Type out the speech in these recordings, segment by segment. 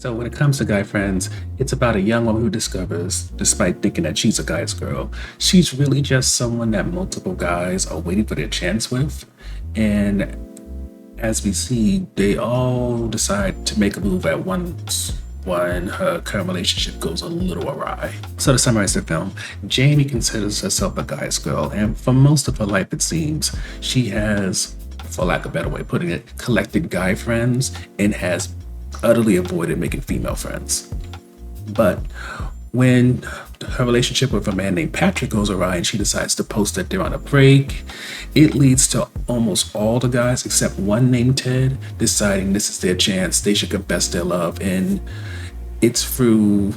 So when it comes to guy friends, it's about a young woman who discovers, despite thinking that she's a guy's girl, she's really just someone that multiple guys are waiting for their chance with. And as we see, they all decide to make a move at once when her current relationship goes a little awry. So to summarize the film, Jamie considers herself a guy's girl, and for most of her life, it seems, she has, for lack of a better way of putting it, collected guy friends and has utterly avoided making female friends. But when her relationship with a man named Patrick goes awry and she decides to post that they're on a break, it leads to almost all the guys except one named Ted deciding this is their chance, they should confess their love. And it's through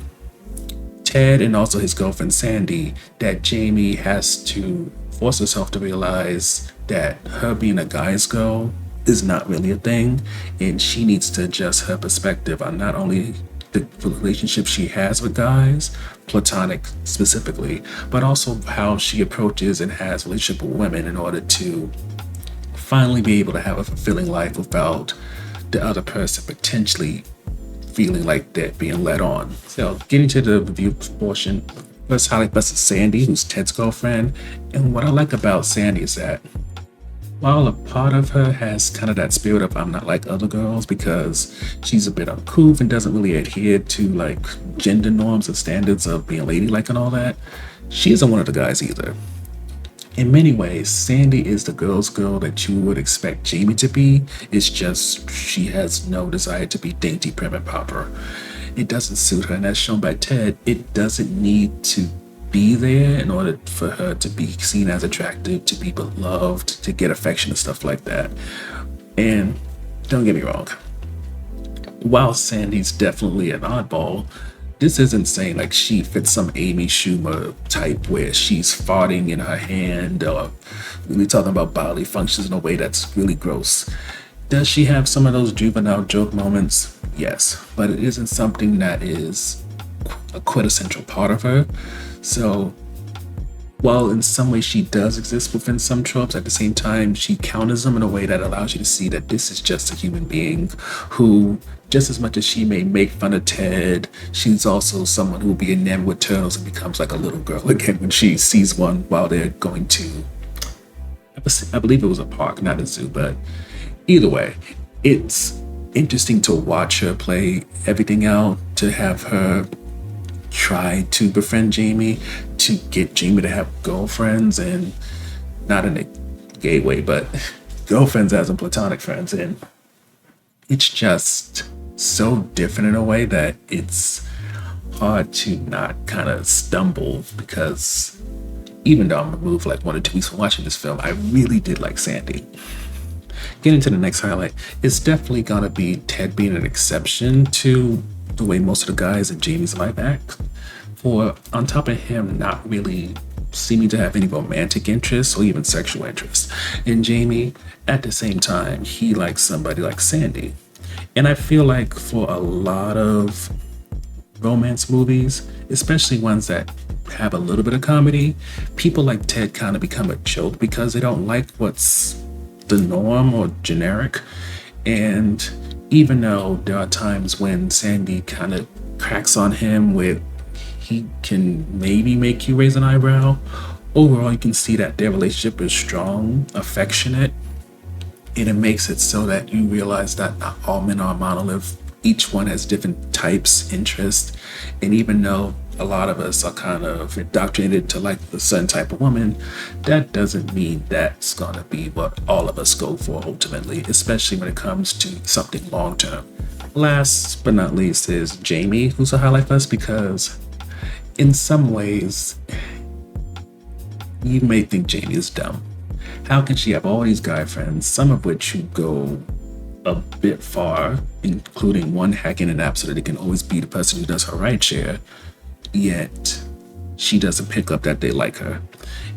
Ted and also his girlfriend Sandy that Jamie has to force herself to realize that her being a guy's girl is not really a thing, and she needs to adjust her perspective on not only the relationship she has with guys, platonic specifically, but also how she approaches and has relationship with women in order to finally be able to have a fulfilling life without the other person potentially feeling like they're being led on. So getting to the review portion, first highlight versus Sandy, who's Ted's girlfriend. And what I like about Sandy is that while a part of her has kind of that spirit of I'm not like other girls because she's a bit uncouth and doesn't really adhere to like gender norms and standards of being ladylike and all that, she isn't one of the guys either. In many ways, Sandy is the girl's girl that you would expect Jamie to be. It's just she has no desire to be dainty, prim, and proper. It doesn't suit her, and as shown by Ted, it doesn't need to be there in order for her to be seen as attractive, to be beloved, to get affection and stuff like that. And don't get me wrong, while Sandy's definitely an oddball, this isn't saying like she fits some Amy Schumer type where she's farting in her hand or really talking about bodily functions in a way that's really gross. Does she have some of those juvenile joke moments? Yes, but it isn't something that is a quintessential part of her. So while in some ways she does exist within some tropes, at the same time she counters them in a way that allows you to see that this is just a human being who, just as much as she may make fun of Ted, she's also someone who will be enamored with turtles and becomes like a little girl again when she sees one while they're going to, I believe it was a park, not a zoo, but either way, it's interesting to watch her play everything out, to have her try to befriend Jamie, to get Jamie to have girlfriends, and not in a gay way, but girlfriends as in platonic friends. And it's just so different in a way that it's hard to not kind of stumble, because even though I'm removed like 1 or 2 weeks from watching this film, I really did like Sandy. Getting to the next highlight, it's definitely gonna be Ted being an exception to the way most of the guys in Jamie's life act. For on top of him not really seeming to have any romantic interests or even sexual interests in Jamie, at the same time, he likes somebody like Sandy. And I feel like for a lot of romance movies, especially ones that have a little bit of comedy, people like Ted kind of become a joke because they don't like what's the norm or generic. And even though there are times when Sandy kind of cracks on him with he can maybe make you raise an eyebrow, overall you can see that their relationship is strong, affectionate, and it makes it so that you realize that not all men are a monolith. Each one has different types, interests, and even though a lot of us are kind of indoctrinated to like a certain type of woman, that doesn't mean that's gonna be what all of us go for ultimately, especially when it comes to something long term. Last but not least is Jamie, who's a highlight for us because in some ways, you may think Jamie is dumb. How can she have all these guy friends, some of which who go a bit far, including one hacking an app so that it can always be the person who does her rideshare, yet she doesn't pick up that they like her?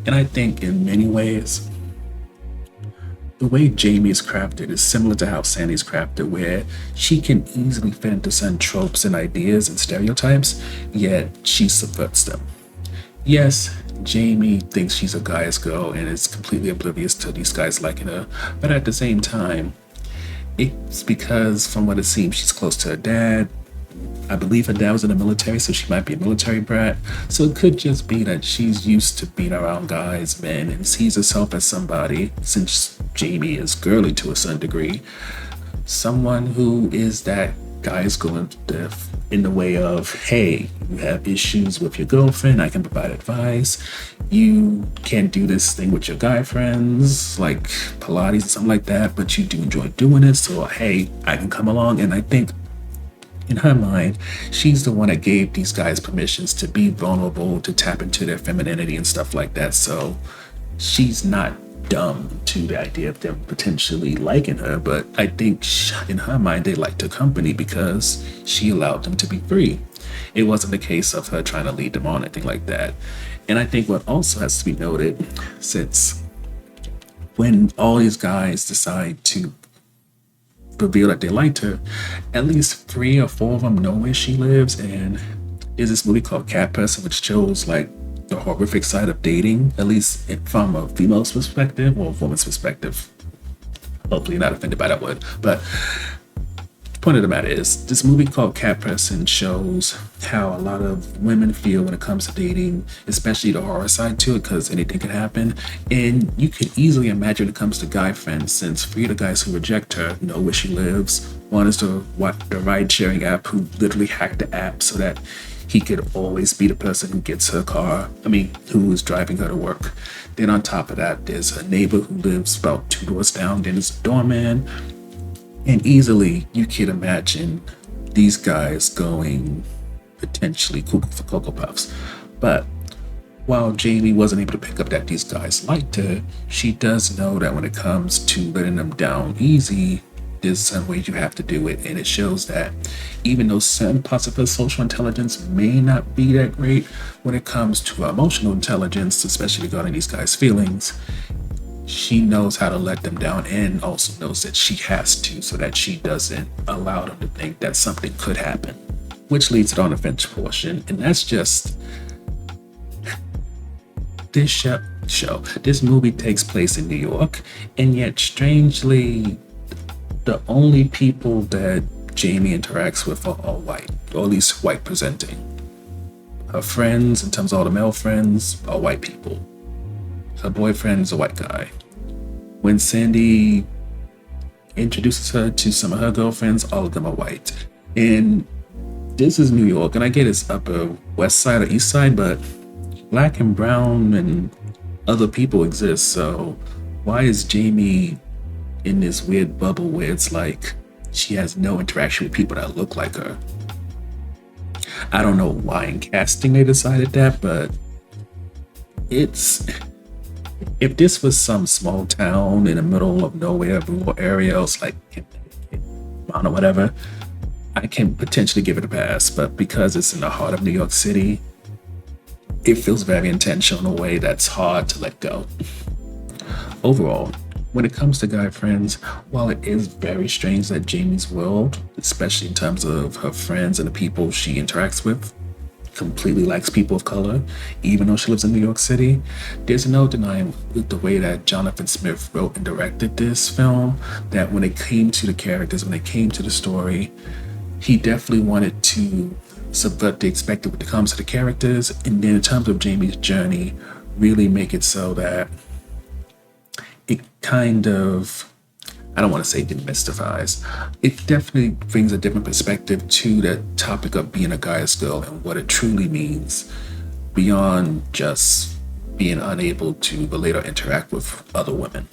And I think in many ways, the way Jamie is crafted is similar to how Sandy's crafted, where she can easily fit into certain tropes and ideas and stereotypes, yet she subverts them. Yes, Jamie thinks she's a guy's girl and is completely oblivious to these guys liking her, but at the same time, it's because from what it seems, she's close to her dad, I believe her dad was in the military, so she might be a military brat. So it could just be that she's used to being around guys, men, and sees herself as somebody, since Jamie is girly to a certain degree, someone who is that guy's going to, in the way of, hey, you have issues with your girlfriend, I can provide advice. You can't do this thing with your guy friends, like Pilates and something like that, but you do enjoy doing it. So, hey, I can come along. And I think in her mind, she's the one that gave these guys permissions to be vulnerable, to tap into their femininity and stuff like that. So she's not dumb to the idea of them potentially liking her, but I think in her mind they liked her company because she allowed them to be free. It wasn't a case of her trying to lead them on, anything like that. And I think what also has to be noted, since when all these guys decide to reveal that they liked her, at least 3 or 4 of them know where she lives. And there's this movie called Cat Person, which shows like the horrific side of dating, at least from a female's perspective or a woman's perspective. Hopefully you're not offended by that word. But the point of the matter is, this movie called Cat Person shows how a lot of women feel when it comes to dating, especially the horror side to it, because anything can happen. And you can easily imagine when it comes to guy friends, since 3 of the guys who reject her know where she lives. One is the ride-sharing app who literally hacked the app so that he could always be the person who gets her car. Who is driving her to work. Then on top of that, there's a neighbor who lives about 2 doors down. Then there's a doorman. And easily you can imagine these guys going potentially cuckoo for Cocoa Puffs. But while Jamie wasn't able to pick up that these guys liked her, she does know that when it comes to letting them down easy, there's some ways you have to do it. And it shows that even though certain parts of her social intelligence may not be that great, when it comes to emotional intelligence, especially regarding these guys' feelings, she knows how to let them down, and also knows that she has to, so that she doesn't allow them to think that something could happen. Which leads to the unfinished portion, and that's just this show. This movie takes place in New York, and yet strangely, the only people that Jamie interacts with are all white, or at least white presenting. Her friends, in terms of all the male friends, are white people. Her boyfriend is a white guy. When Sandy introduces her to some of her girlfriends, all of them are white. And this is New York, and I get it's upper west side or east side, but black and brown and other people exist. So why is Jamie in this weird bubble where it's like she has no interaction with people that look like her? I don't know why in casting they decided that, but if this was some small town in the middle of nowhere, rural areas like I don't know, whatever, I can potentially give it a pass. But because it's in the heart of New York City, it feels very intentional in a way that's hard to let go. Overall, when it comes to guy friends, while it is very strange that Jamie's world, especially in terms of her friends and the people she interacts with, completely likes people of color, even though she lives in New York City, there's no denying with the way that Jonathan Smith wrote and directed this film, that when it came to the characters, when it came to the story, he definitely wanted to subvert the expected when it comes to the characters, and then in terms of Jamie's journey, really make it so that it kind of, I don't want to say demystifies, it definitely brings a different perspective to the topic of being a guy's girl and what it truly means beyond just being unable to relate or interact with other women.